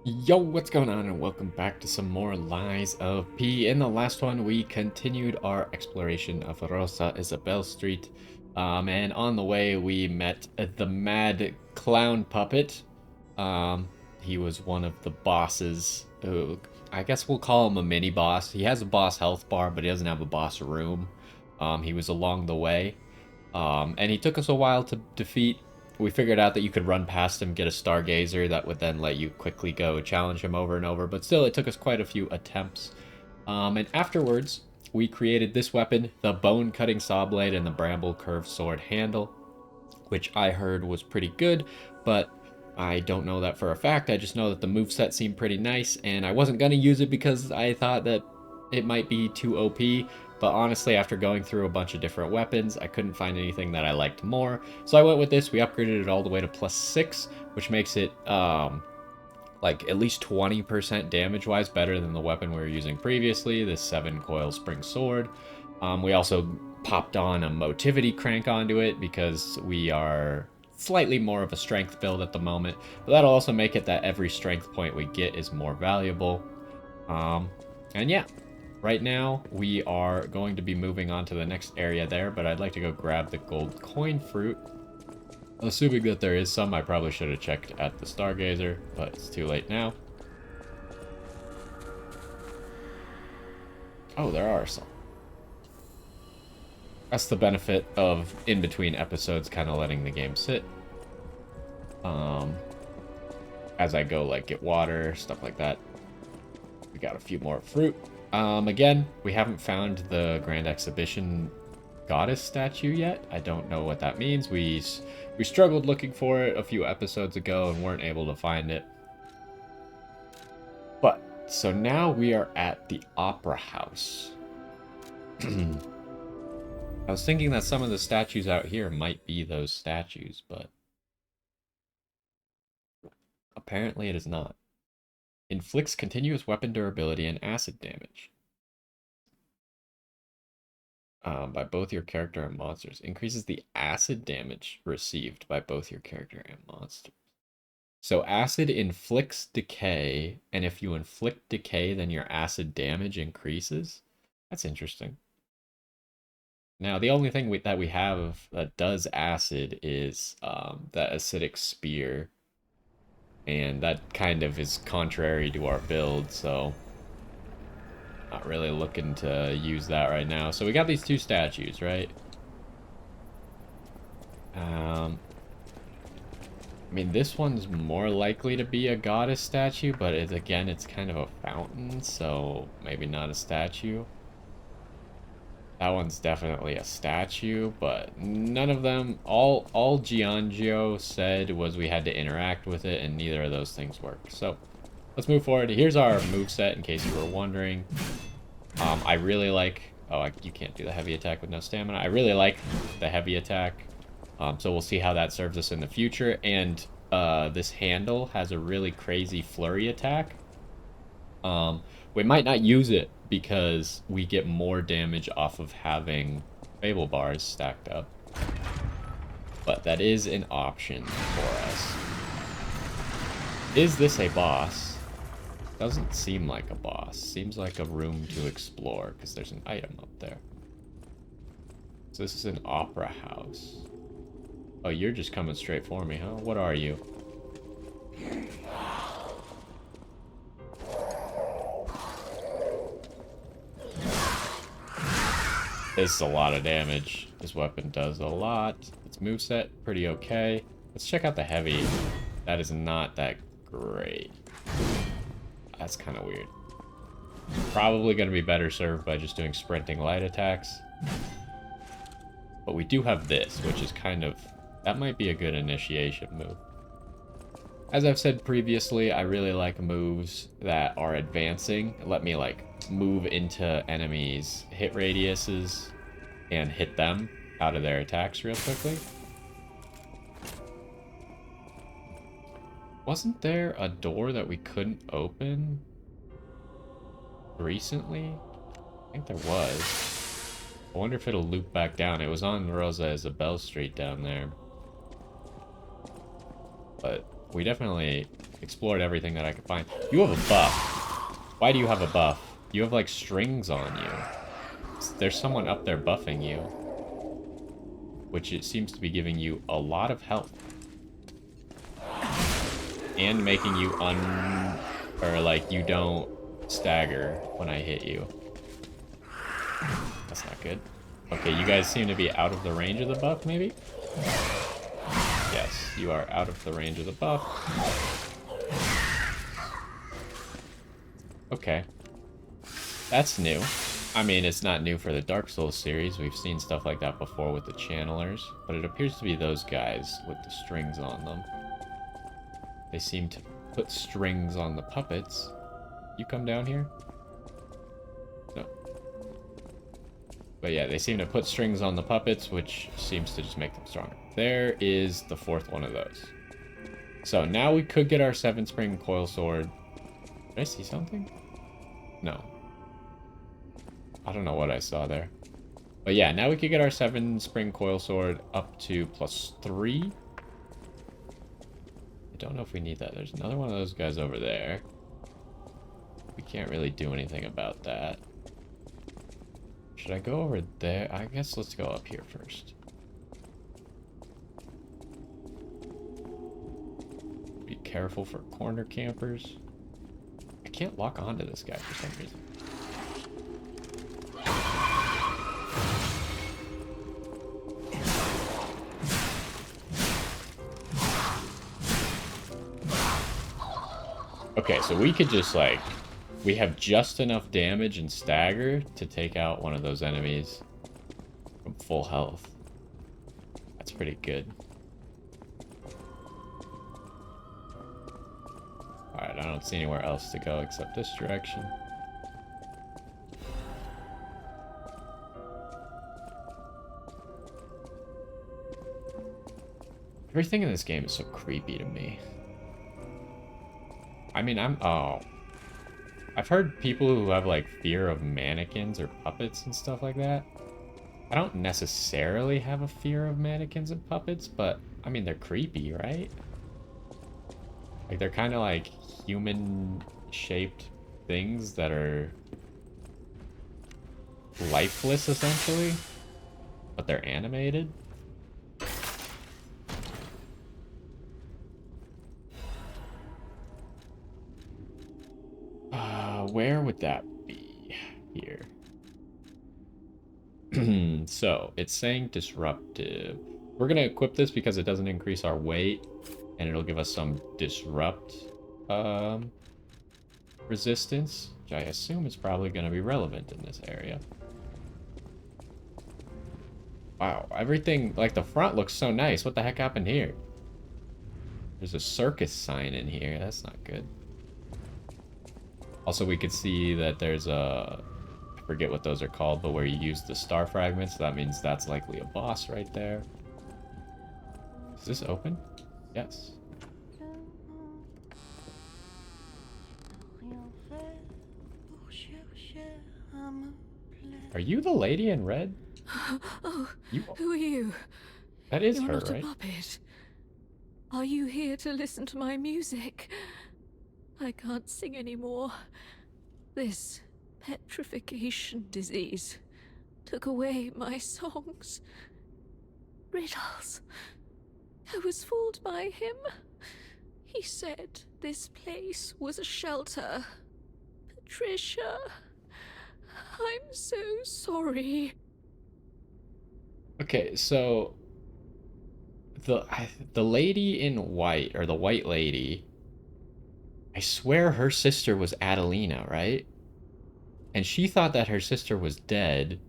Yo, what's going on, and welcome back to some more Lies of P. In the last one, we continued our exploration of Rosa Isabel Street, and on the way, we met the mad clown puppet. Um, he was one of the bosses who, I guess we'll call him a mini boss. He has a boss health bar, but he doesn't have a boss room. He was along the way. And he took us a while to defeat. We figured out that you could run past him, get a stargazer that would then let you quickly go challenge him over and over, but still, it took us quite a few attempts. And afterwards, we created this weapon, the bone cutting saw blade and the bramble curved sword handle, which I heard was pretty good, but I don't know that for a fact. I just know that the moveset seemed pretty nice, and I wasn't going to use it because I thought that it might be too OP. But honestly, after going through a bunch of different weapons, I couldn't find anything that I liked more. So I went with this. We upgraded it all the way to +6, which makes it like at least 20% damage wise better than the weapon we were using previously, this 7 coil spring sword. We also popped on a motivity crank onto it because we are slightly more of a strength build at the moment, but that'll also make it that every strength point we get is more valuable. And yeah, right now we are going to be moving on to the next area there, but I'd like to go grab the gold coin fruit. Assuming that there is some, I probably should have checked at the Stargazer, but it's too late now. Oh, there are some. That's the benefit of in-between episodes kind of letting the game sit. Um, as I go, like, get water, stuff like that. We got a few more fruit. Again, we haven't found the Grand Exhibition goddess statue yet. I don't know what that means. We struggled looking for it a few episodes ago and weren't able to find it. But, so now we are at the Opera House. I was thinking that some of the statues out here might be those statues, but apparently it is not. Inflicts continuous weapon durability and acid damage by both your character and monsters. Increases the acid damage received by both your character and monsters. So acid inflicts decay, and if you inflict decay, then your acid damage increases. That's interesting. Now, the only thing that we have that does acid is that acidic spear. And that kind of is contrary to our build, so not really looking to use that right now. So we got these two statues, right? I mean, this one's more likely to be a goddess statue, but again, it's kind of a fountain, so maybe not a statue. That one's definitely a statue, but none of them, all Giangio said was we had to interact with it, and neither of those things worked. So let's move forward. Here's our moveset, in case you were wondering. I really like... Oh, you can't do the heavy attack with no stamina. I really like the heavy attack. So we'll see how that serves us in the future. And this handle has a really crazy flurry attack. We might not use it because we get more damage off of having Fable bars stacked up. But that is an option for us. Is this a boss? Doesn't seem like a boss. Seems like a room to explore because there's an item up there. So this is an opera house. Oh, you're just coming straight for me, huh? What are you? This is a lot of damage. This weapon does a lot. Its moveset, pretty okay. Let's check out the heavy. That is not that great. That's kind of weird. Probably going to be better served by just doing sprinting light attacks. But we do have this, which is kind of... That might be a good initiation move. As I've said previously, I really like moves that are advancing. Let me, like, move into enemies' hit radiuses and hit them out of their attacks real quickly. Wasn't there a door that we couldn't open recently? I think there was. I wonder if it'll loop back down. It was on Rosa Isabel Street down there. But we definitely explored everything that I could find. You have a buff. Why do you have a buff? You have, like, strings on you. There's someone up there buffing you. Which it seems to be giving you a lot of health. And making you or, like, you don't stagger when I hit you. That's not good. Okay, you guys seem to be out of the range of the buff, maybe? Yes, you are out of the range of the buff. Okay. That's new. I mean, it's not new for the Dark Souls series. We've seen stuff like that before with the channelers. But it appears to be those guys with the strings on them. They seem to put strings on the puppets. You come down here? No. But yeah, they seem to put strings on the puppets, which seems to just make them stronger. There is the fourth one of those. So now we could get our 7-spring coil sword. Did I see something? No. I don't know what I saw there. But yeah, now we could get our 7-spring coil sword up to +3. I don't know if we need that. There's another one of those guys over there. We can't really do anything about that. Should I go over there? I guess let's go up here first. Be careful for corner campers. I can't lock onto this guy for some reason. Okay, so we could just, like, we have just enough damage and stagger to take out one of those enemies from full health. That's pretty good. Alright, I don't see anywhere else to go except this direction. Everything in this game is so creepy to me. I mean, I've heard people who have, like, fear of mannequins or puppets and stuff like that. I don't necessarily have a fear of mannequins and puppets, but, I mean, they're creepy, right? Like, they're kind of like human-shaped things that are lifeless, essentially, but they're animated. Where would that be? Here. So, it's saying disruptive. We're going to equip this because it doesn't increase our weight, and it'll give us some disrupt resistance, which I assume is probably going to be relevant in this area. Wow, everything, like, the front looks so nice. What the heck happened here? There's a circus sign in here. That's not good. Also, we could see that there's a... I forget what those are called, but where you use the star fragments, that means that's likely a boss right there. Is this open? Yes. Are you the lady in red? Oh, who are you? That is You're her, not right? a puppet. Are you here to listen to my music? I can't sing anymore. This petrification disease took away my songs. Riddles. I was fooled by him. He said this place was a shelter. Patricia, I'm so sorry. Okay, so the lady in white, or the white lady, I swear her sister was Adelina, right? And she thought that her sister was dead.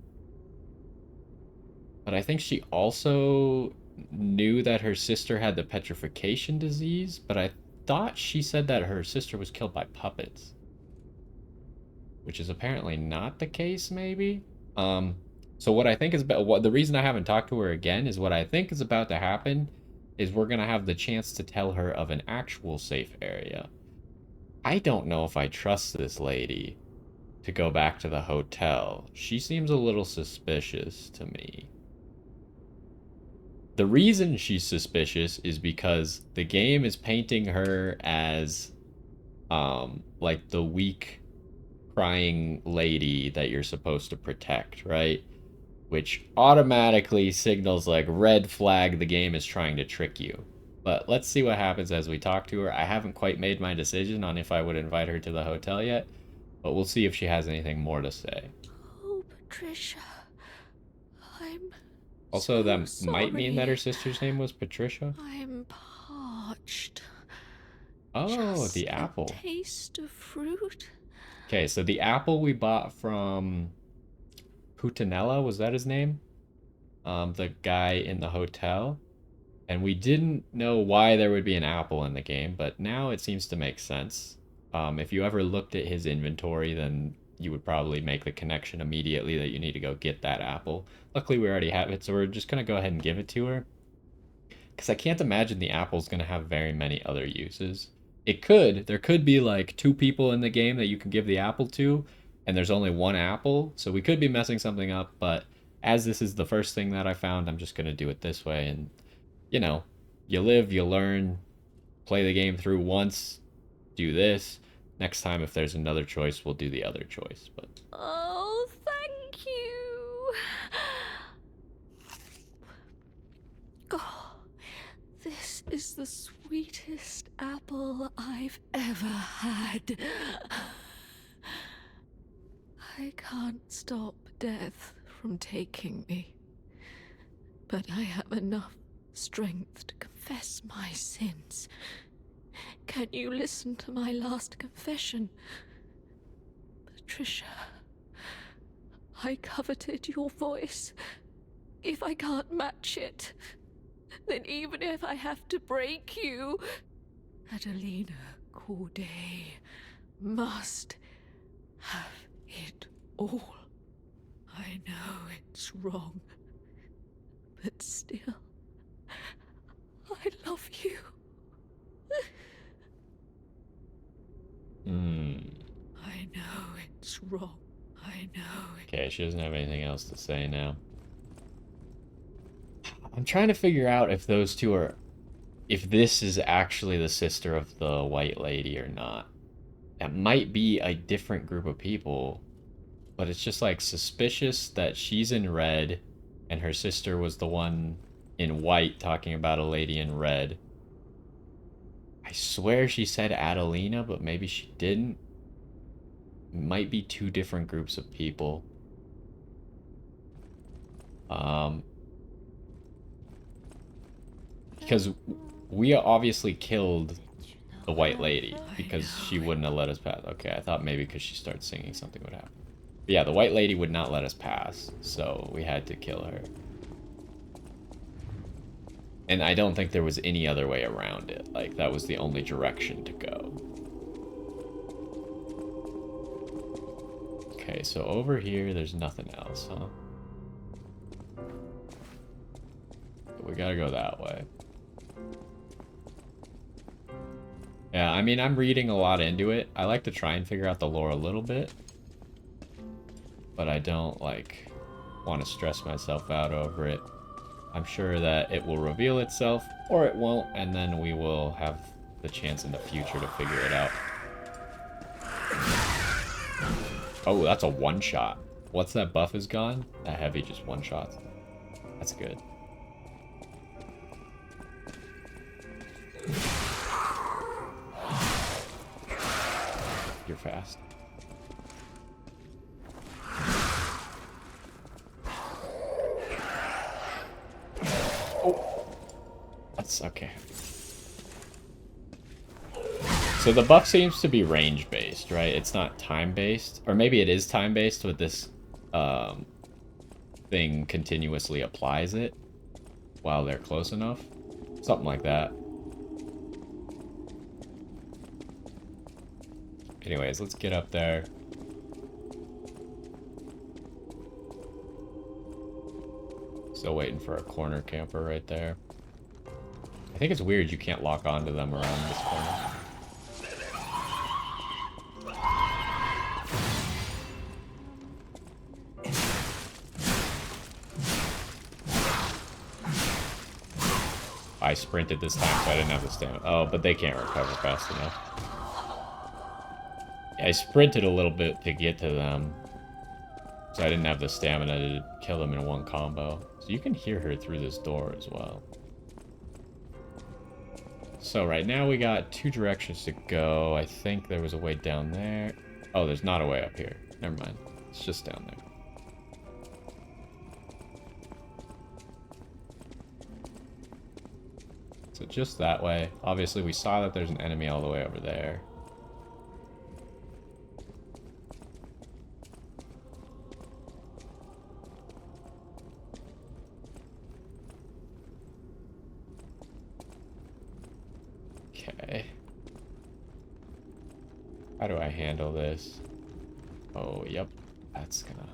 But I think she also knew that her sister had the petrification disease, but I thought she said that her sister was killed by puppets. Which is apparently not the case, maybe? So what I think is about... the reason I haven't talked to her again is what I think is about to happen is we're going to have the chance to tell her of an actual safe area. I don't know if I trust this lady to go back to the hotel. She seems a little suspicious to me. The reason she's suspicious is because the game is painting her as like the weak crying lady that you're supposed to protect, right? Which automatically signals like red flag, the game is trying to trick you. But let's see what happens as we talk to her. I haven't quite made my decision on if I would invite her to the hotel yet, but we'll see if she has anything more to say. Oh, Patricia. I'm Also, so that might mean that sorry. her sister's name was Patricia. I'm parched. Oh, Just the a apple. taste of fruit. Okay, so the apple we bought from Putinella, was that his name? The guy in the hotel. And we didn't know why there would be an apple in the game, but now it seems to make sense. If you ever looked at his inventory, then you would probably make the connection immediately that you need to go get that apple. Luckily, we already have it, so we're just going to go ahead and give it to her. Because I can't imagine the apple's going to have very many other uses. It could. There could be like two people in the game that you can give the apple to, and there's only one apple, so we could be messing something up, but as this is the first thing that I found, I'm just going to do it this way. And you know, you live, you learn, play the game through once, do this. Next time, if there's another choice, we'll do the other choice. But Oh, thank you. Oh, this is the sweetest apple I've ever had. I can't stop death from taking me, but I have enough strength to confess my sins. Can you listen to my last confession? Patricia, I coveted your voice. If I can't match it, then even if I have to break you, Adelina Corday must have it all. I know it's wrong, but still, I love you. I know it's wrong. I know it. okay, she doesn't have anything else to say now. I'm trying to figure out if those two are, if this is actually the sister of the white lady or not. That might be a different group of people, but it's just like suspicious that she's in red and her sister was the one in white talking about a lady in red. I swear she said Adelina, but maybe she didn't. It might be two different groups of people. Um, because we obviously killed the white lady because she wouldn't have let us pass. Okay, I thought maybe because she started singing something would happen. But yeah, the white lady would not let us pass, so we had to kill her. And I don't think there was any other way around it. Like, that was the only direction to go. Okay, so over here, there's nothing else, huh? We gotta go that way. Yeah, I mean, I'm reading a lot into it. I like to try and figure out the lore a little bit. But I don't, like, want to stress myself out over it. I'm sure that it will reveal itself, or it won't, and then we will have the chance in the future to figure it out. Oh, that's a one-shot. Once that buff is gone, that heavy just one-shots. That's good. You're fast. Oh! That's okay. So the buff seems to be range-based, right? It's not time-based. Or maybe it is time-based, but this thing continuously applies it while they're close enough. Something like that. Anyways, let's get up there. Still waiting for a corner camper right there. I think it's weird you can't lock onto them around this corner. I sprinted this time, so I didn't have the stamina. Oh, but they can't recover fast enough. I sprinted a little bit to get to them, so I didn't have the stamina to kill them in one combo. So you can hear her through this door as well. So right now we got 2 directions to go. I think there was a way down there. Oh, there's not a way up here. Never mind. It's just down there. So just that way. Obviously, we saw that there's an enemy all the way over there. Okay. How do I handle this? Oh, yep. That's gonna...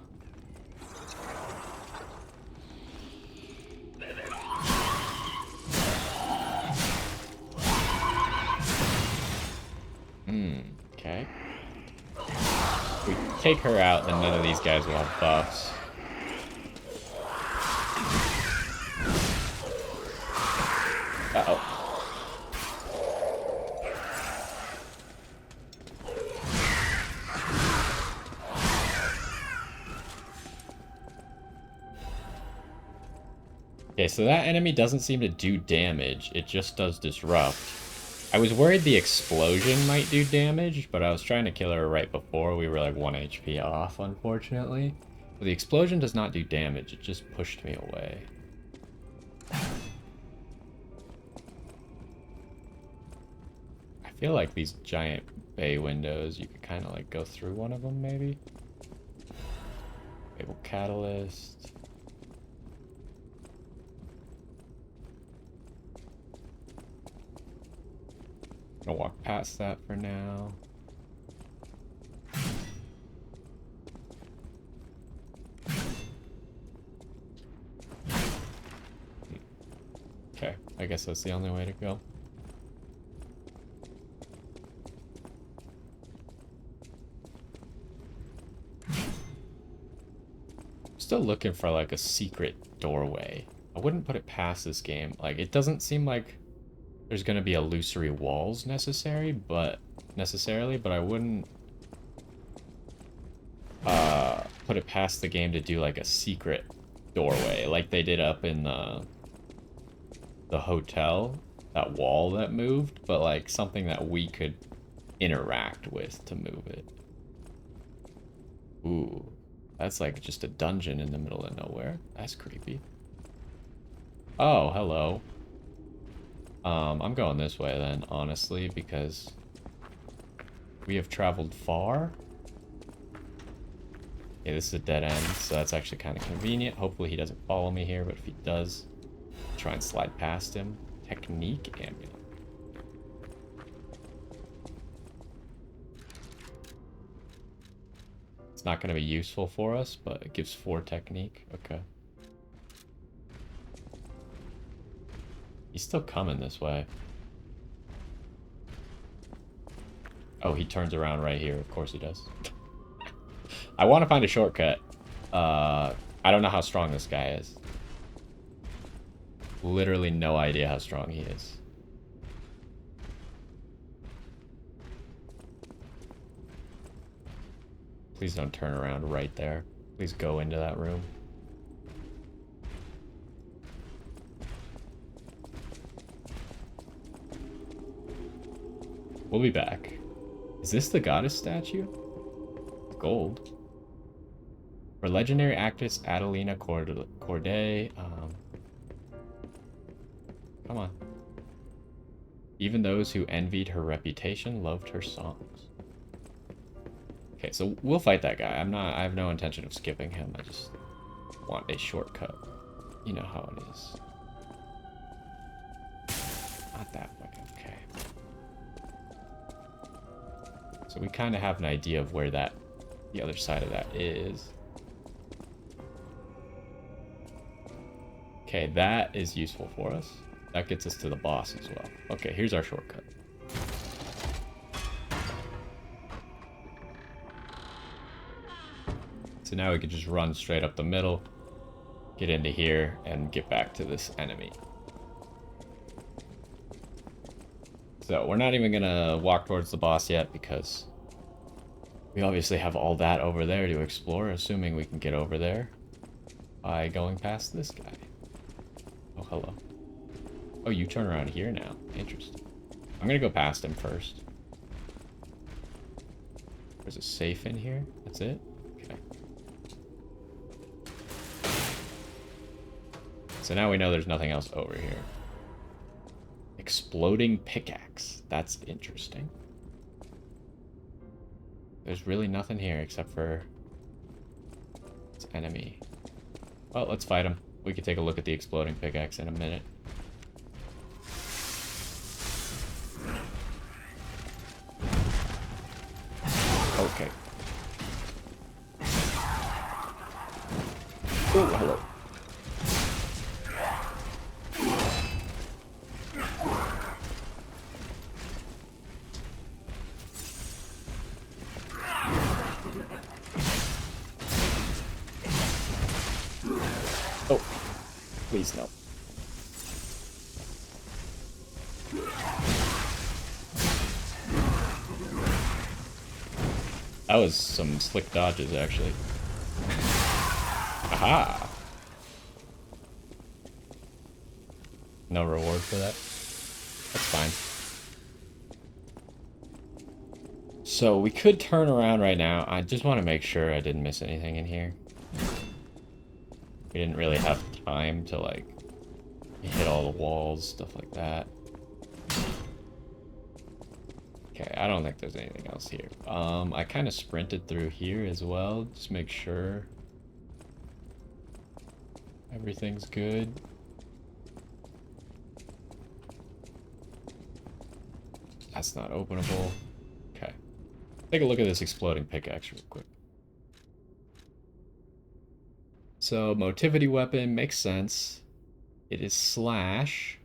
Okay. If we take her out, then none of these guys will have buffs. Uh-oh. Okay, so that enemy doesn't seem to do damage. It just does disrupt. I was worried the explosion might do damage, but I was trying to kill her right before. We were like 1 HP off, unfortunately. But the explosion does not do damage. It just pushed me away. I feel like these giant bay windows, you could kind of like go through one of them, maybe? Able catalyst. Gonna walk past that for now. Okay, I guess that's the only way to go. Still looking for like a secret doorway. I wouldn't put it past this game. Like, it doesn't seem like there's gonna be illusory walls necessarily, but I wouldn't put it past the game to do like a secret doorway like they did up in the hotel, that wall that moved, but like something that we could interact with to move it. Ooh, that's like just a dungeon in the middle of nowhere. That's creepy. Oh, hello. I'm going this way then, honestly, because we have traveled far. Okay, this is a dead end, so that's actually kind of convenient. Hopefully he doesn't follow me here, but if he does, try and slide past him. Technique amulet. It's not going to be useful for us, but it gives 4 technique. Okay. He's still coming this way. Oh, he turns around right here. Of course he does. I want to find a shortcut. I don't know how strong this guy is. Literally no idea how strong he is. Please don't turn around right there. Please go into that room. We'll be back. Is this the goddess statue? Gold. For legendary actress Adelina Corday. Come on. Even those who envied her reputation loved her songs. Okay, so we'll fight that guy. I have no intention of skipping him. I just want a shortcut. You know how it is. Not that way. Okay. So we kind of have an idea of where the other side of that is. Okay, that is useful for us. That gets us to the boss as well. Okay, here's our shortcut. So now we could just run straight up the middle, get into here, and get back to this enemy. So we're not even gonna walk towards the boss yet because we obviously have all that over there to explore, assuming we can get over there by going past this guy. Oh, hello. Oh, you turn around here now. Interesting. I'm gonna go past him first. There's a safe in here. That's it? Okay. So now we know there's nothing else over here. Exploding pickaxe. That's interesting. There's really nothing here except for this enemy. Well, let's fight him. We can take a look at the exploding pickaxe in a minute. Okay. Oh, hello. Oh, please no. That was some slick dodges, actually. Aha! No reward for that. That's fine. So we could turn around right now. I just want to make sure I didn't miss anything in here. We didn't really have time to, like, hit all the walls, stuff like that. Okay, I don't think there's anything else here. I kind of sprinted through here as well. Just make sure everything's good. That's not openable. Okay. Take a look at this exploding pickaxe real quick. So, motivity weapon makes sense. It is slash.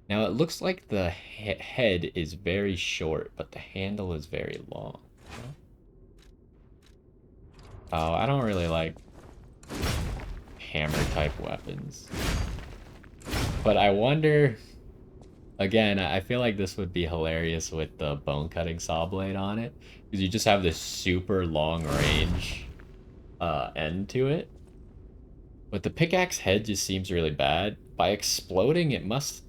Now, it looks like the head is very short, but the handle is very long. Oh, I don't really like hammer-type weapons. But I wonder... Again, I feel like this would be hilarious with the bone-cutting saw blade on it. Because you just have this super long-range end to it. But the pickaxe head just seems really bad. By exploding, it must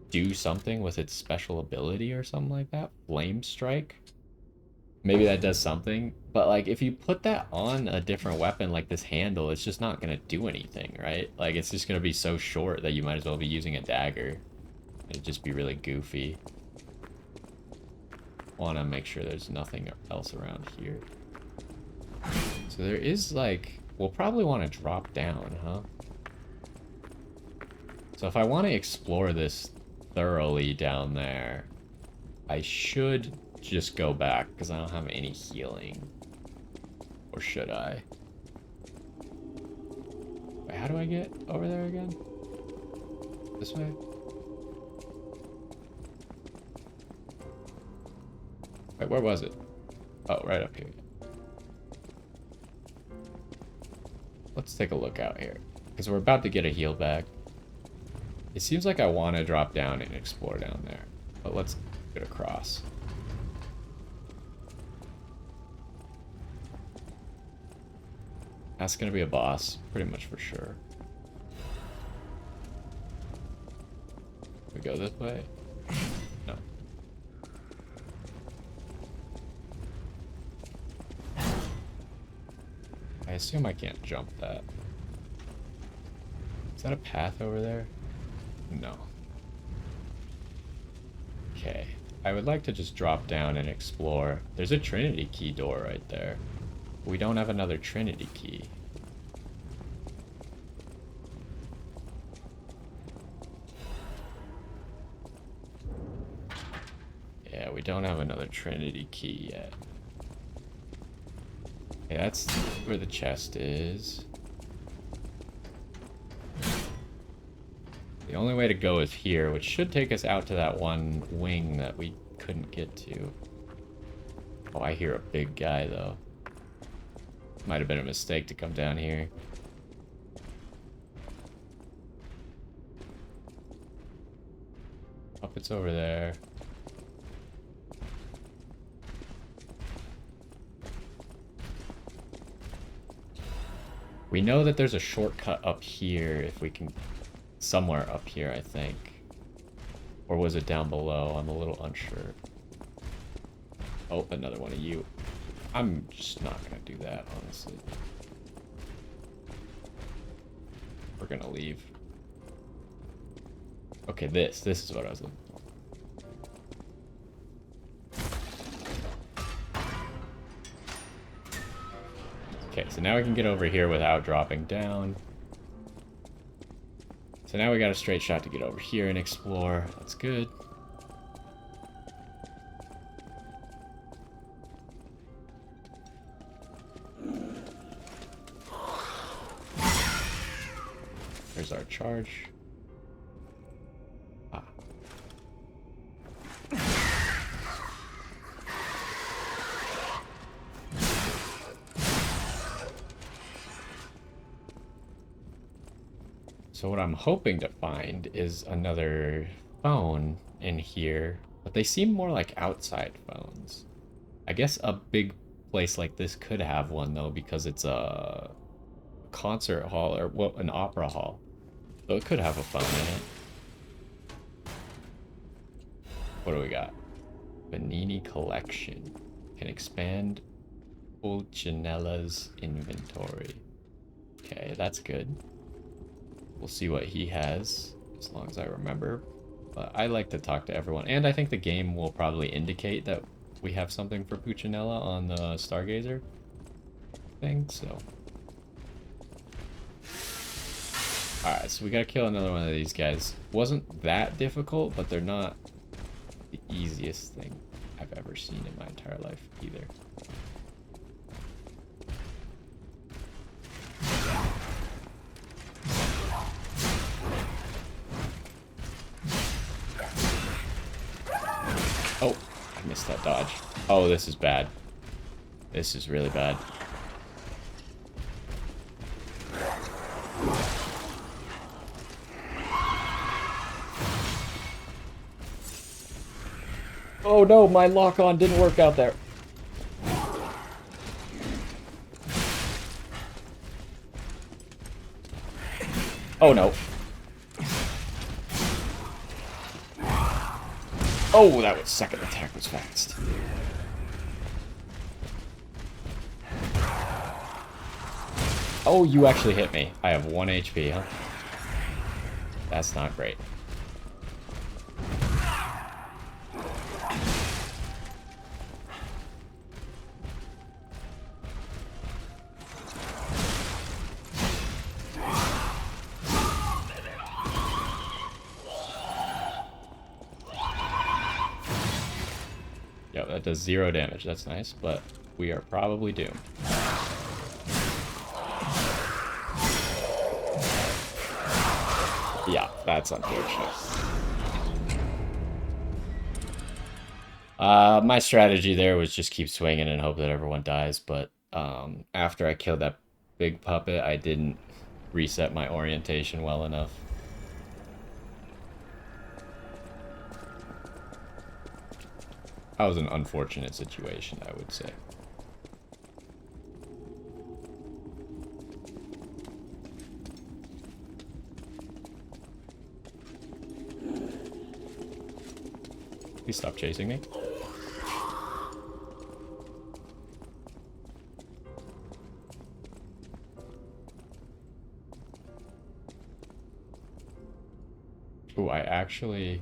do something with its special ability or something like that. Flame strike. Maybe that does something. But, like, if you put that on a different weapon like this handle, it's just not going to do anything, right? Like, it's just going to be so short that you might as well be using a dagger. It'd just be really goofy. Want to make sure there's nothing else around here. So there is, like... We'll probably want to drop down, huh? So if I want to explore this thoroughly down there, I should just go back, because I don't have any healing. Or should I? Wait, how do I get over there again? This way? Wait, where was it? Oh, right up here. Let's take a look out here, because we're about to get a heal back. It seems like I want to drop down and explore down there, but let's get across. That's going to be a boss, pretty much for sure. We go this way? No. I assume I can't jump that. Is that a path over there? No. Okay. I would like to just drop down and explore. There's a Trinity key door right there. We don't have another Trinity key. Yeah, we don't have another Trinity key yet. Okay, that's where the chest is. The only way to go is here, which should take us out to that one wing that we couldn't get to. Oh, I hear a big guy, though. Might have been a mistake to come down here. Up, it's over there. We know that there's a shortcut up here if we can... Somewhere up here, I think. Or was it down below? I'm a little unsure. Oh, another one of you. I'm just not gonna do that, honestly. We're gonna leave. Okay, this is what I was looking for. Okay, so now we can get over here without dropping down. So now we got a straight shot to get over here and explore. That's good. There's our charge. Ah. So what I'm hoping to find is another phone in here, but they seem more like outside phones. I guess a big place like this could have one though, because it's a concert hall or what, an opera hall. So it could have a phone in it. What do we got? Panini collection. Can expand Pulcinella's inventory. Okay, that's good. We'll see what he has, as long as I remember. But I like to talk to everyone. And I think the game will probably indicate that we have something for Pulcinella on the Stargazer thing, so... Alright, so we gotta kill another one of these guys. Wasn't that difficult, but they're not the easiest thing I've ever seen in my entire life either. Oh, I missed that dodge. Oh, this is bad. This is really bad. Oh no, my lock-on didn't work out there. Oh no. Oh, that was second attack was fast. Oh, you actually hit me. I have 1 HP, huh? That's not great. Yo, that does 0 damage. That's nice, but we are probably doomed. Yeah, that's unfortunate. My strategy there was just keep swinging and hope that everyone dies, but after I killed that big puppet, I didn't reset my orientation well enough. That was an unfortunate situation, I would say. Please stop chasing me. Ooh, I actually...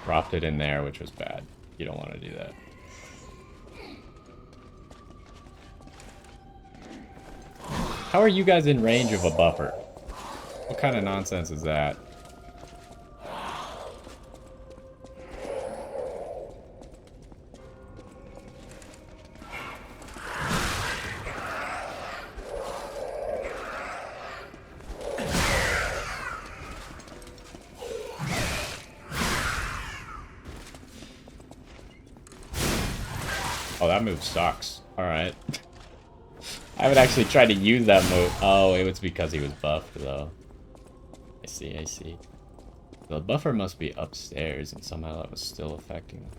dropped it in there, which was bad. You don't want to do that. How are you guys in range of a buffer? What kind of nonsense is that? Oh, that move sucks. Alright. I haven't actually tried to use that move. Oh, it was because he was buffed, though. I see, I see. The buffer must be upstairs, and somehow that was still affecting him.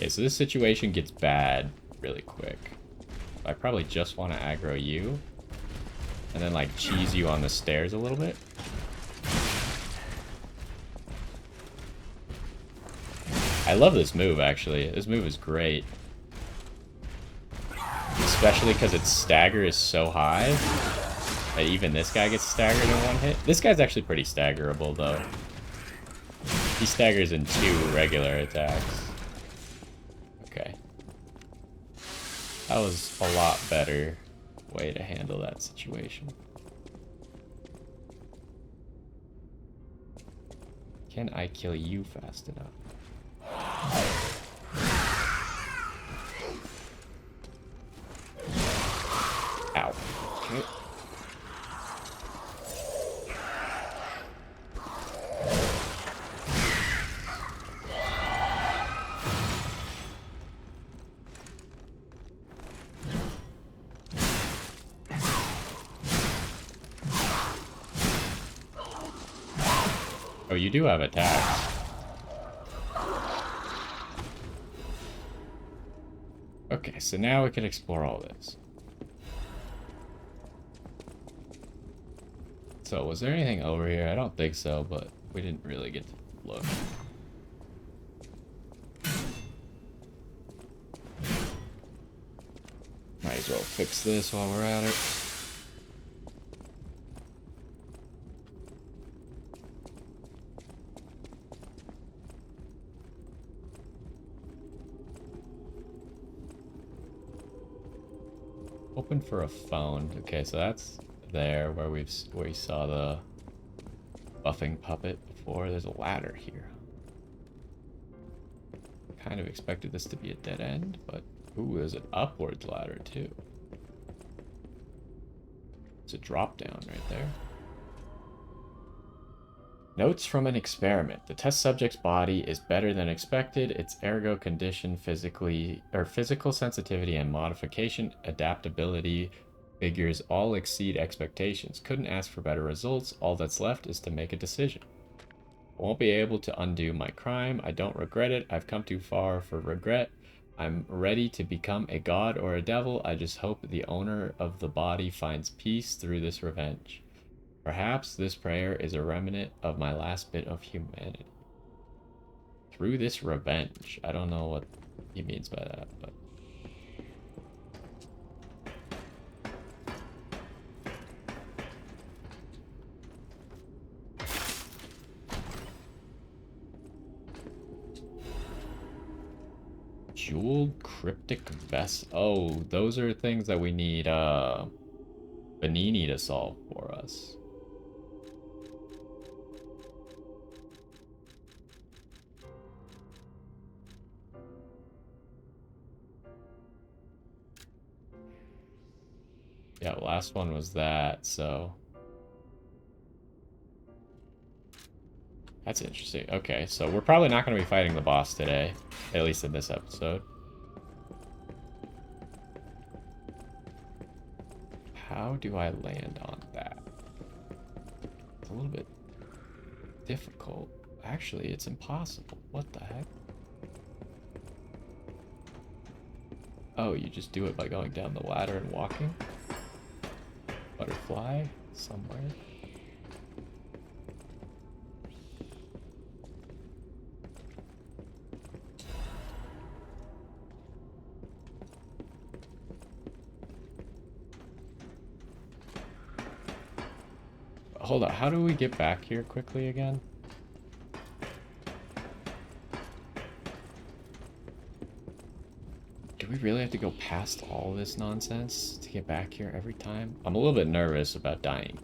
Okay, so this situation gets bad really quick. I probably just want to aggro you. And then, like, cheese you on the stairs a little bit. I love this move, actually. This move is great. Especially because its stagger is so high that even this guy gets staggered in one hit. This guy's actually pretty staggerable, though. He staggers in 2 regular attacks. Okay. That was a lot better way to handle that situation. Can I kill you fast enough? Ow. Okay. Oh, you do have attacks. Okay, so now we can explore all this. So, was there anything over here? I don't think so, but we didn't really get to look. Might as well fix this while we're at it. Open for a phone. Okay, so that's there where we saw the buffing puppet before. There's a ladder here. Kind of expected this to be a dead end, but ooh, there's an upwards ladder too. It's a drop down right there. Notes from an experiment. The test subject's body is better than expected. Its ergo condition, physical sensitivity and modification adaptability figures all exceed expectations. Couldn't ask for better results. All that's left is to make a decision. I won't be able to undo my crime. I don't regret it. I've come too far for regret. I'm ready to become a god or a devil. I just hope the owner of the body finds peace through this revenge. Perhaps this prayer is a remnant of my last bit of humanity. Through this revenge. I don't know what he means by that, but... Jeweled cryptic vest. Oh, those are things that we need Benini to solve for us. Yeah, last one was that, so... That's interesting. Okay, so we're probably not going to be fighting the boss today, at least in this episode. How do I land on that? It's a little bit difficult. Actually, it's impossible. What the heck? Oh, you just do it by going down the ladder and walking? Butterfly somewhere. Hold on, how do we get back here quickly again? Do we really have to go past all this nonsense to get back here every time? I'm a little bit nervous about dying.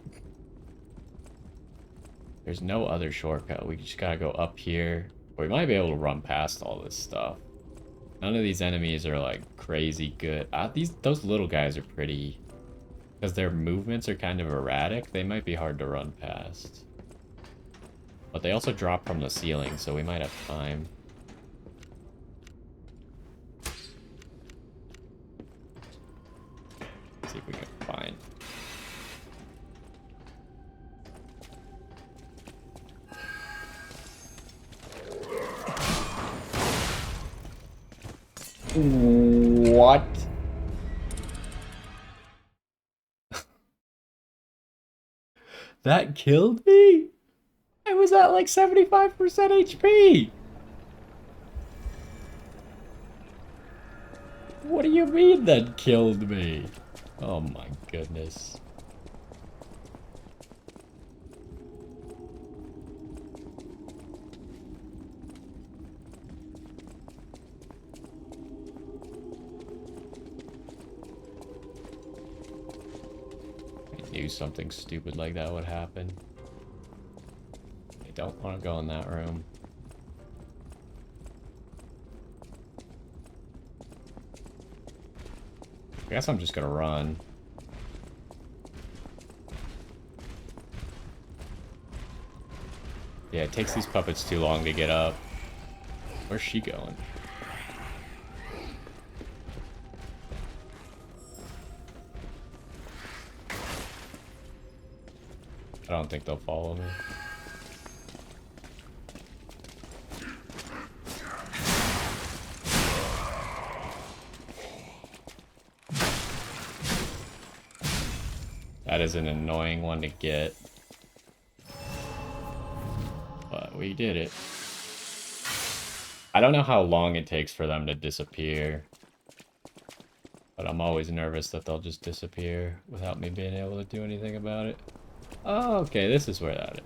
There's no other shortcut. We just gotta go up here. We might be able to run past all this stuff. None of these enemies are like crazy good. Those little guys are pretty... Because their movements are kind of erratic, they might be hard to run past. But they also drop from the ceiling, so we might have time. Let's see if we can find. What? That killed me? I was at like 75% HP. What do you mean that killed me? Oh my goodness. I knew something stupid like that would happen. I don't want to go in that room. I guess I'm just gonna run. Yeah, it takes these puppets too long to get up. Where's she going? I don't think they'll follow me. That is an annoying one to get. But we did it. I don't know how long it takes for them to disappear. But I'm always nervous that they'll just disappear without me being able to do anything about it. Oh, okay, this is where that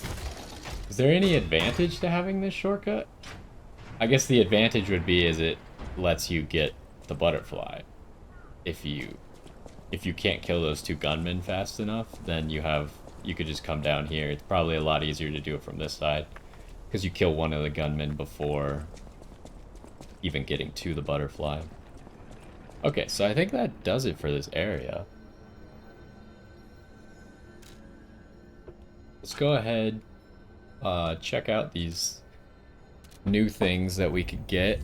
is. Is there any advantage to having this shortcut? I guess the advantage would be is it lets you get the butterfly. If you can't kill those two gunmen fast enough, then you could just come down here. It's probably a lot easier to do it from this side because you kill one of the gunmen before even getting to the butterfly. Okay, so I think that does it for this area. Let's go ahead, check out these new things that we could get.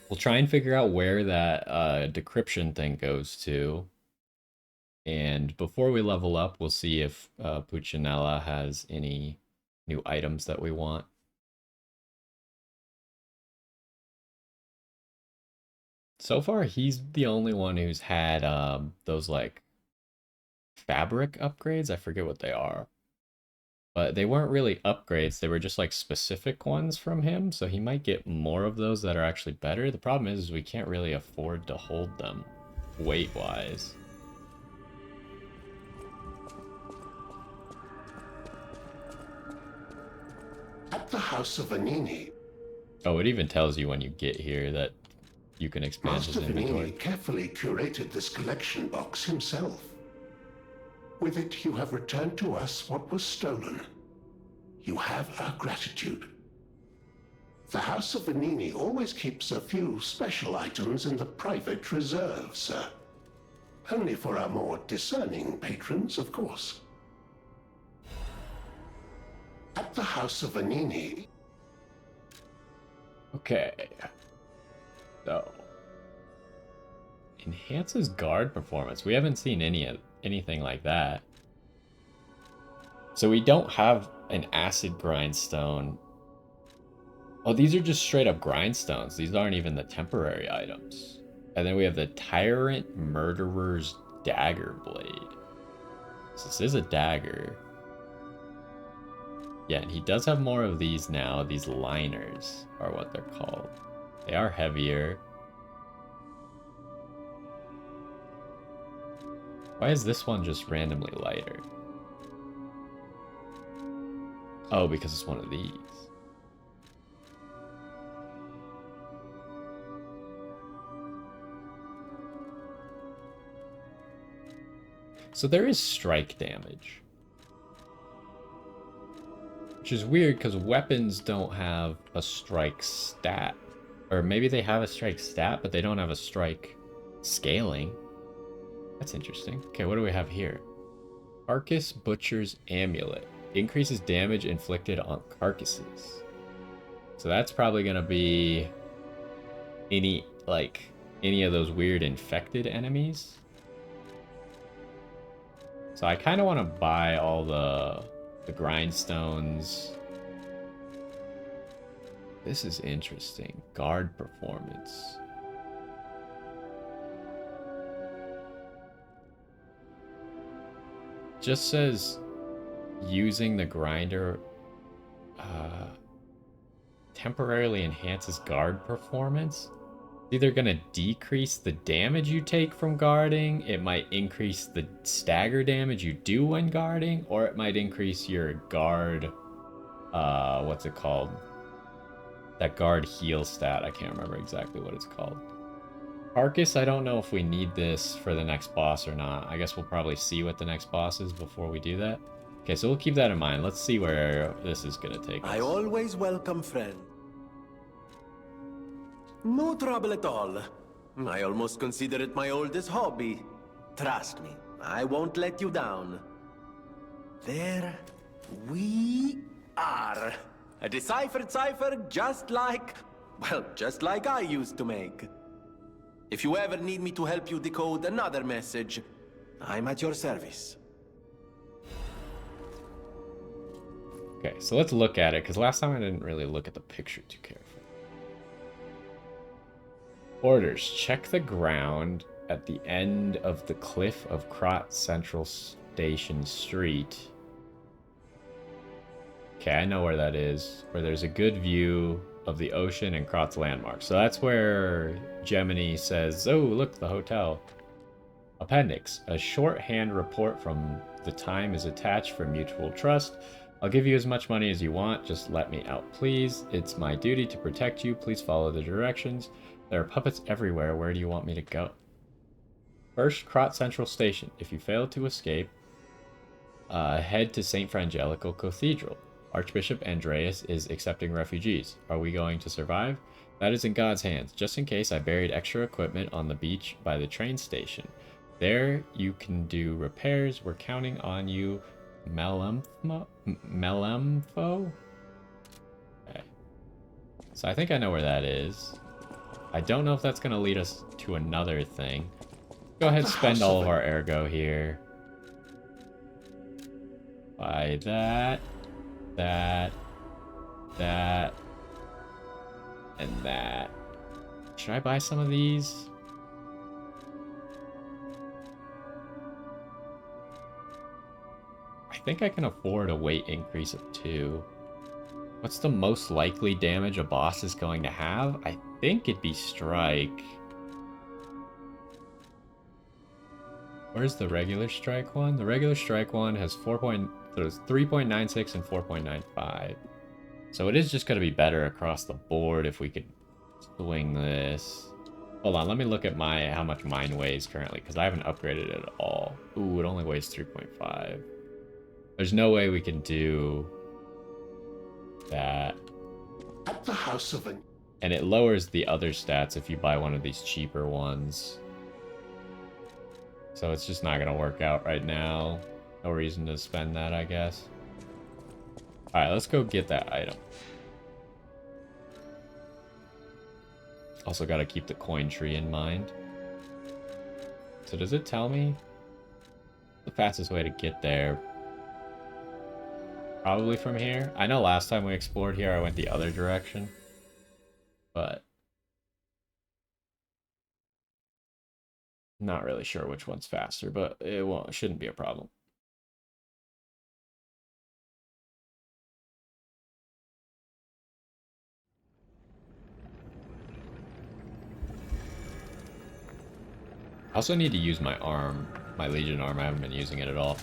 We'll try and figure out where that decryption thing goes to. And before we level up, we'll see if Puccinella has any new items that we want. So far, he's the only one who's had those, like, fabric upgrades. I forget what they are. But they weren't really upgrades. They were just, like, specific ones from him. So he might get more of those that are actually better. The problem is we can't really afford to hold them weight-wise. At the House of Vanini, Oh, it even tells you when you get here that you can expand his Master inventory. Vanini carefully curated this collection box himself. With it, you have returned to us what was stolen. You have our gratitude. The House of Vanini always keeps a few special items in the private reserve, sir. Only for our more discerning patrons, of course. At the House of Vanini... Okay. So. Enhances guard performance. We haven't seen anything like that. So we don't have an acid grindstone. Oh, these are just straight up grindstones. These aren't even the temporary items. And then we have the Tyrant Murderer's Dagger Blade. So this is a dagger. Yeah, and he does have more of these now. These liners are what they're called. They are heavier. Why is this one just randomly lighter? Oh, because it's one of these. So there is strike damage. Which is weird because weapons don't have a strike stat. Or maybe they have a strike stat, but they don't have a strike scaling. That's interesting. Okay, what do we have here? Carcass Butcher's Amulet. Increases damage inflicted on carcasses. So that's probably going to be any of those weird infected enemies. So I kind of want to buy all the grindstones This is interesting. Guard performance. Just says using the grinder temporarily enhances guard performance. It's either going to decrease the damage you take from guarding, it might increase the stagger damage you do when guarding, or it might increase your guard, what's it called? That guard heal stat. I can't remember exactly what it's called. Carcass, I don't know if we need this for the next boss or not. I guess we'll probably see what the next boss is before we do that. Okay, so we'll keep that in mind. Let's see where this is going to take us. I always welcome friends. No trouble at all. I almost consider it my oldest hobby. Trust me, I won't let you down. There we are. A deciphered cipher just like, well, just like I used to make. If you ever need me to help you decode another message, I'm at your service. Okay, so let's look at it, because last time I didn't really look at the picture too carefully. Orders. Check the ground at the end of the cliff of Krot Central Station Street. Okay, I know where that is. Where there's a good view of the ocean and Krot's landmarks. So that's where Gemini says, oh, look, the hotel. Appendix. A shorthand report from the time is attached for mutual trust. I'll give you as much money as you want. Just let me out, please. It's my duty to protect you. Please follow the directions. There are puppets everywhere. Where do you want me to go? First, Krot Central Station. If you fail to escape, head to St. Frangelico Cathedral. Archbishop Andreas is accepting refugees. Are we going to survive? That is in God's hands. Just in case, I buried extra equipment on the beach by the train station. There you can do repairs. We're counting on you, Melamfo? Okay. So I think I know where that is. I don't know if that's going to lead us to another thing. Go ahead, spend all of our ergo here. Buy that, that, and that. Should I buy some of these? I think I can afford a weight increase of 2. What's the most likely damage a boss is going to have? I think it'd be strike. Where's the regular strike one? The regular strike one has 3.96 and 4.95. So it is just going to be better across the board if we could swing this. Hold on, let me look at how much mine weighs currently, because I haven't upgraded it at all. Ooh, it only weighs 3.5. There's no way we can do that. At the House of And it lowers the other stats if you buy one of these cheaper ones. So it's just not going to work out right now. No reason to spend that, I guess. Alright, let's go get that item. Also got to keep the coin tree in mind. So does it tell me the fastest way to get there? Probably from here. I know last time we explored here, I went the other direction. But not really sure which one's faster, but it shouldn't be a problem. I also need to use my arm, my Legion arm. I haven't been using it at all.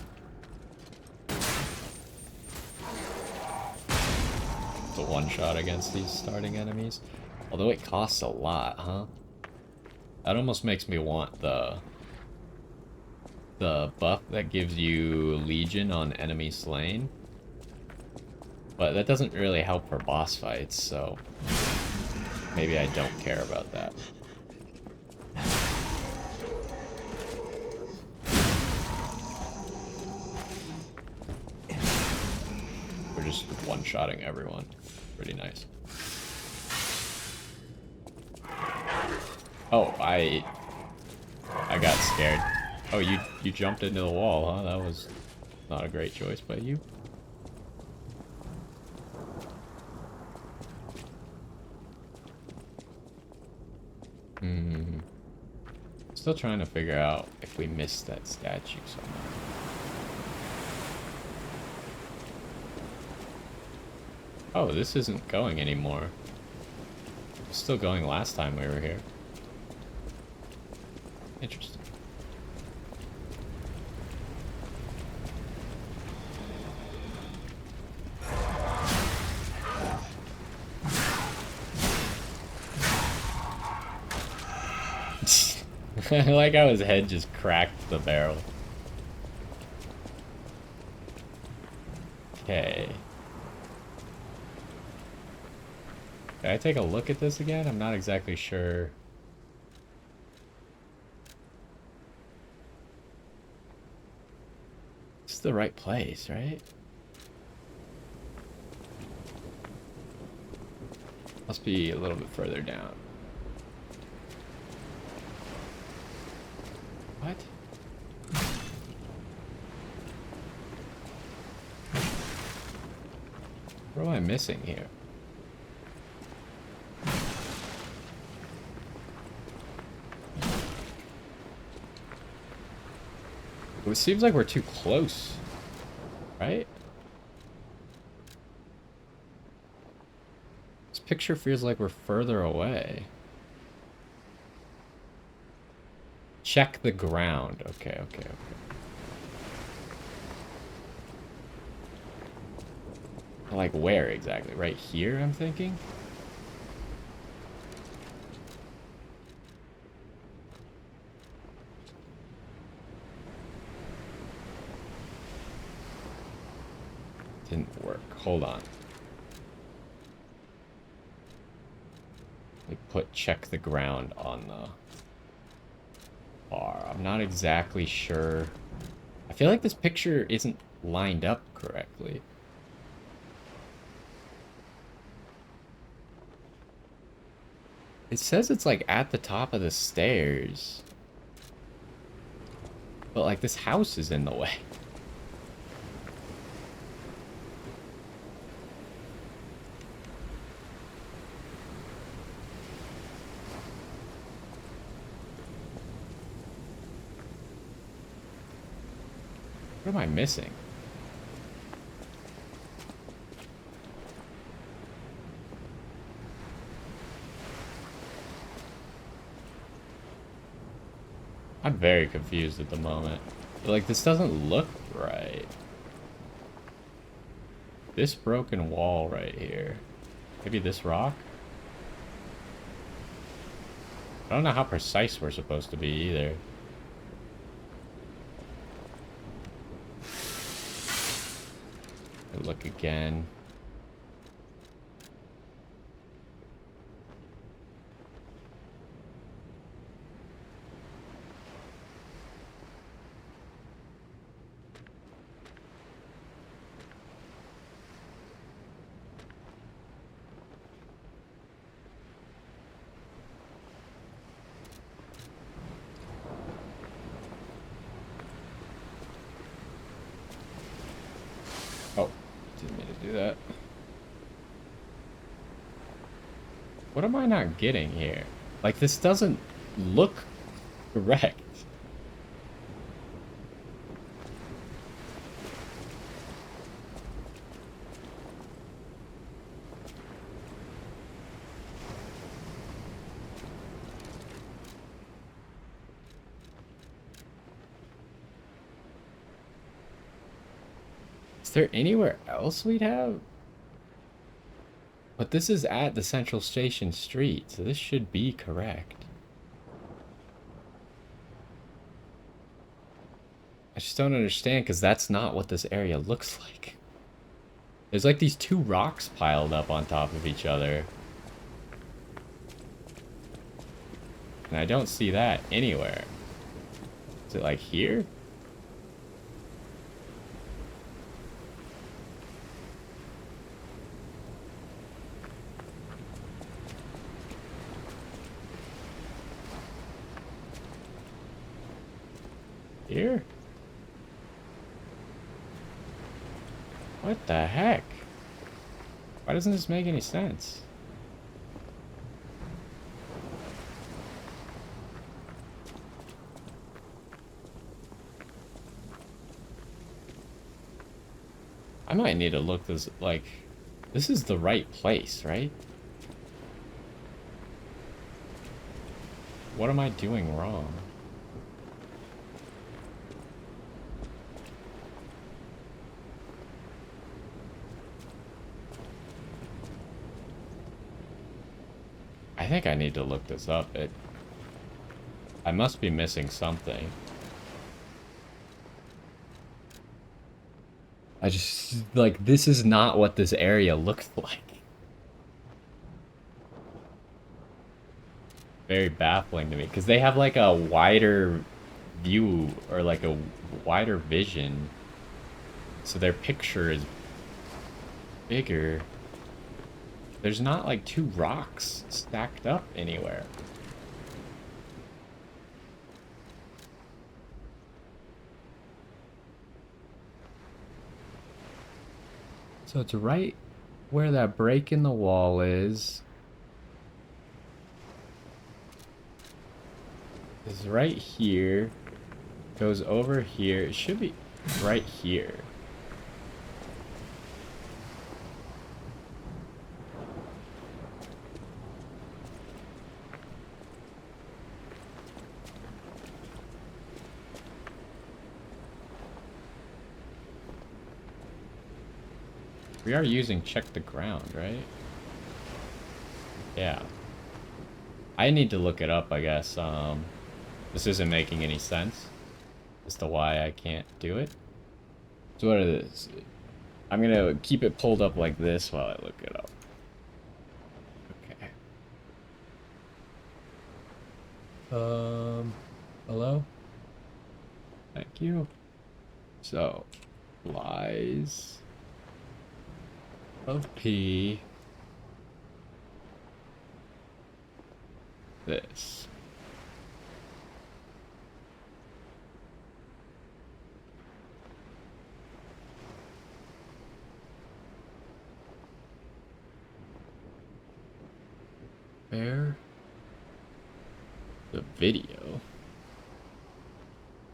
It's a one-shot against these starting enemies. Although it costs a lot, huh? That almost makes me want the buff that gives you Legion on enemy slain. But that doesn't really help for boss fights, so maybe I don't care about that. We're just one-shotting everyone. Pretty nice. Oh, I got scared. Oh, you jumped into the wall, huh? That was not a great choice by you. Still trying to figure out if we missed that statue somewhere. Oh, this isn't going anymore. It was still going last time we were here. Interesting. I like how his head just cracked the barrel. Okay. Can I take a look at this again? I'm not exactly sure. It's the right place, right? Must be a little bit further down. What? What am I missing here? It seems like we're too close, right? This picture feels like we're further away. Check the ground. Okay. Like where exactly? Right here, I'm thinking? Didn't work. Hold on. Like put check the ground on the bar. I'm not exactly sure. I feel like this picture isn't lined up correctly. It says it's like at the top of the stairs. But like this house is in the way. What am I missing? I'm very confused at the moment. Like, this doesn't look right. This broken wall right here. Maybe this rock? I don't know how precise we're supposed to be either. Look again. Oh, didn't mean to do that. What am I not getting here? Like, this doesn't look correct. Is there anywhere else we'd have? But this is at the Central Station Street, so this should be correct. I just don't understand, because that's not what this area looks like. There's like these two rocks piled up on top of each other. And I don't see that anywhere. Is it like here? Here? What the heck? Why doesn't this make any sense? I might need to look this, like, this is the right place, right? What am I doing wrong? I think I need to look this up. I must be missing something. I just, like, this is not what this area looks like. Very baffling to me, because they have, like, a wider view, or, like, a wider vision. So their picture is bigger. There's not, like, two rocks stacked up anywhere. So it's right where that break in the wall is. Is right here. Goes over here. It should be right here. We are using check the ground, right? Yeah. I need to look it up, I guess. This isn't making any sense as to why I can't do it. So what it is, I'm gonna keep it pulled up like this while I look it up. Okay. Hello? Thank you. So, lies of P. This. Where? The video.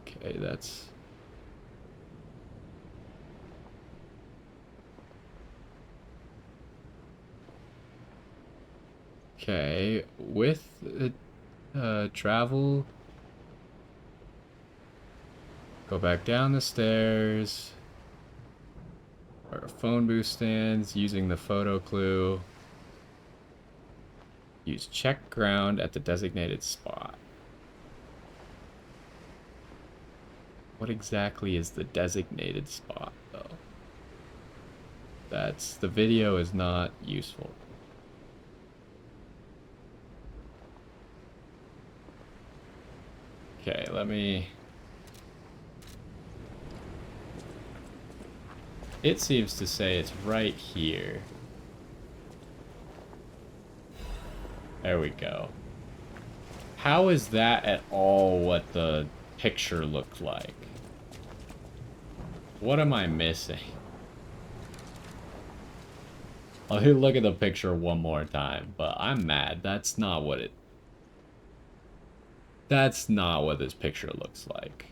Okay, that's... Okay, with travel, go back down the stairs, or phone booth stands, using the photo clue. Use check ground at the designated spot. What exactly is the designated spot, though? The video is not useful. Okay, let me... It seems to say it's right here. There we go. How is that at all what the picture looked like? What am I missing? I'll look at the picture one more time, but I'm mad. That's not what this picture looks like.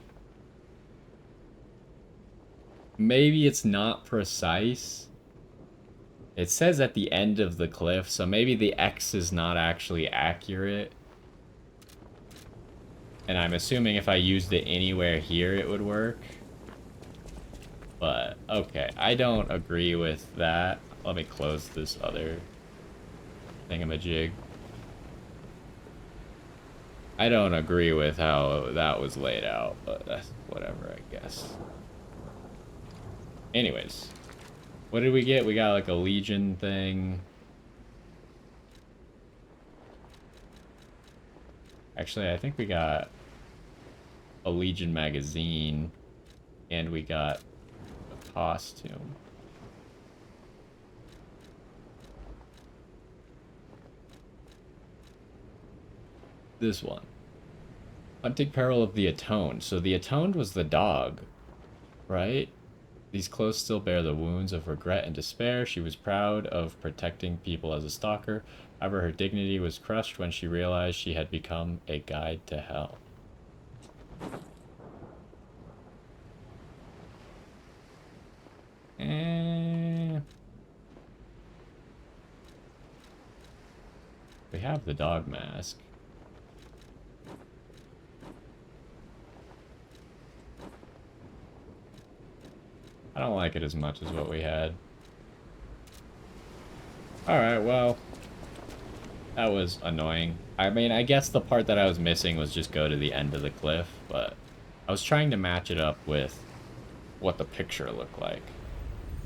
Maybe it's not precise. It says at the end of the cliff, so maybe the X is not actually accurate. And I'm assuming if I used it anywhere here, it would work. But, okay, I don't agree with that. Let me close this other thingamajig. I don't agree with how that was laid out, but that's whatever, I guess. Anyways, what did we get? We got like a Legion thing. Actually, I think we got a Legion magazine, and we got a costume. This one. Hunting Peril of the Atoned. So the Atoned was the dog, right? These clothes still bear the wounds of regret and despair. She was proud of protecting people as a stalker. However, her dignity was crushed when she realized she had become a guide to hell. have the dog mask. I don't like it as much as what we had. Alright, well, that was annoying. I mean, I guess the part that I was missing was just go to the end of the cliff, but I was trying to match it up with what the picture looked like,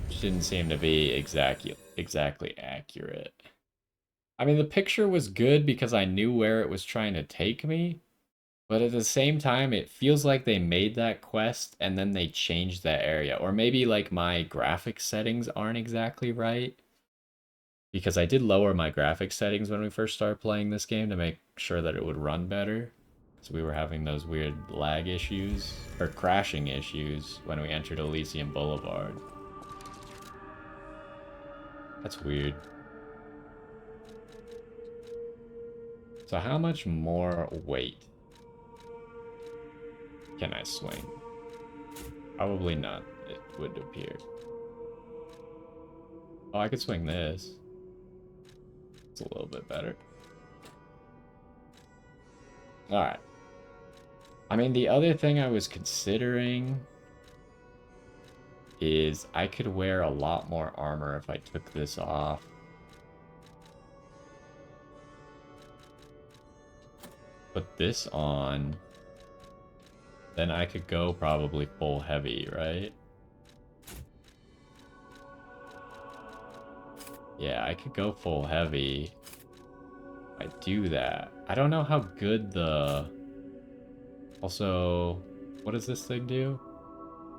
which didn't seem to be exactly accurate. I mean, the picture was good because I knew where it was trying to take me, but at the same time, it feels like they made that quest and then they changed that area. Or maybe like my graphics settings aren't exactly right. Because I did lower my graphics settings when we first started playing this game to make sure that it would run better. So we were having those weird lag issues, or crashing issues, when we entered Elysium Boulevard. That's weird. So how much more weight can I swing? Probably not, it would appear. Oh, I could swing this. It's a little bit better. Alright. I mean, the other thing I was considering is I could wear a lot more armor if I took this off. Put this on. Then I could go probably full heavy, right? Yeah, I could go full heavy. If I do that. I don't know how good the... Also, what does this thing do?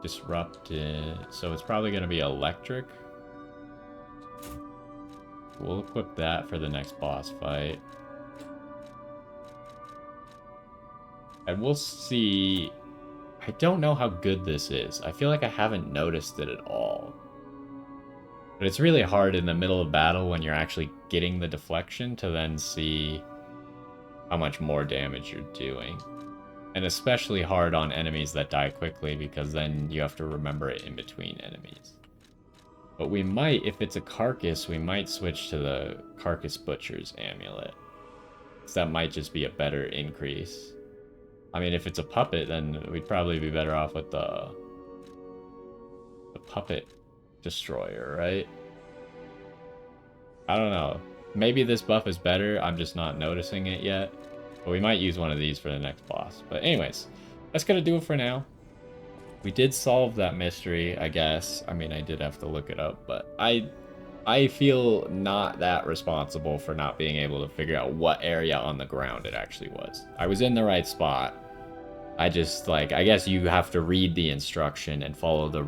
Disrupt it. So it's probably going to be electric. We'll equip that for the next boss fight. And we'll see... I don't know how good this is. I feel like I haven't noticed it at all. But it's really hard in the middle of battle when you're actually getting the deflection to then see how much more damage you're doing. And especially hard on enemies that die quickly because then you have to remember it in between enemies. But we might, if it's a carcass, we might switch to the Carcass Butcher's Amulet. So that might just be a better increase. I mean, if it's a puppet, then we'd probably be better off with the Puppet Destroyer, right? I don't know. Maybe this buff is better, I'm just not noticing it yet. But we might use one of these for the next boss. But anyways, that's gonna do it for now. We did solve that mystery, I guess. I mean, I did have to look it up, but I feel not that responsible for not being able to figure out what area on the ground it actually was. I was in the right spot. I just, like, I guess you have to read the instruction and follow the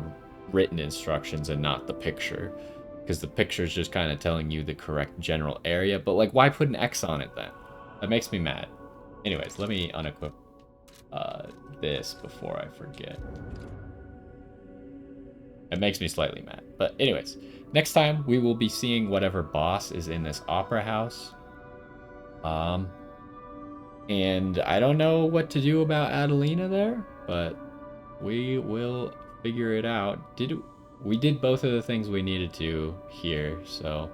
written instructions and not the picture. Because the picture is just kind of telling you the correct general area. But, like, why put an X on it then? That makes me mad. Anyways, let me unequip this before I forget. It makes me slightly mad. But anyways, next time we will be seeing whatever boss is in this opera house. And I don't know what to do about Adelina there, but we will figure it out. We did both of the things we needed to here, so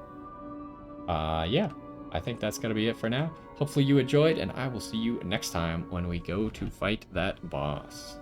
yeah, I think that's gonna be it for now. Hopefully you enjoyed, and I will see you next time when we go to fight that boss.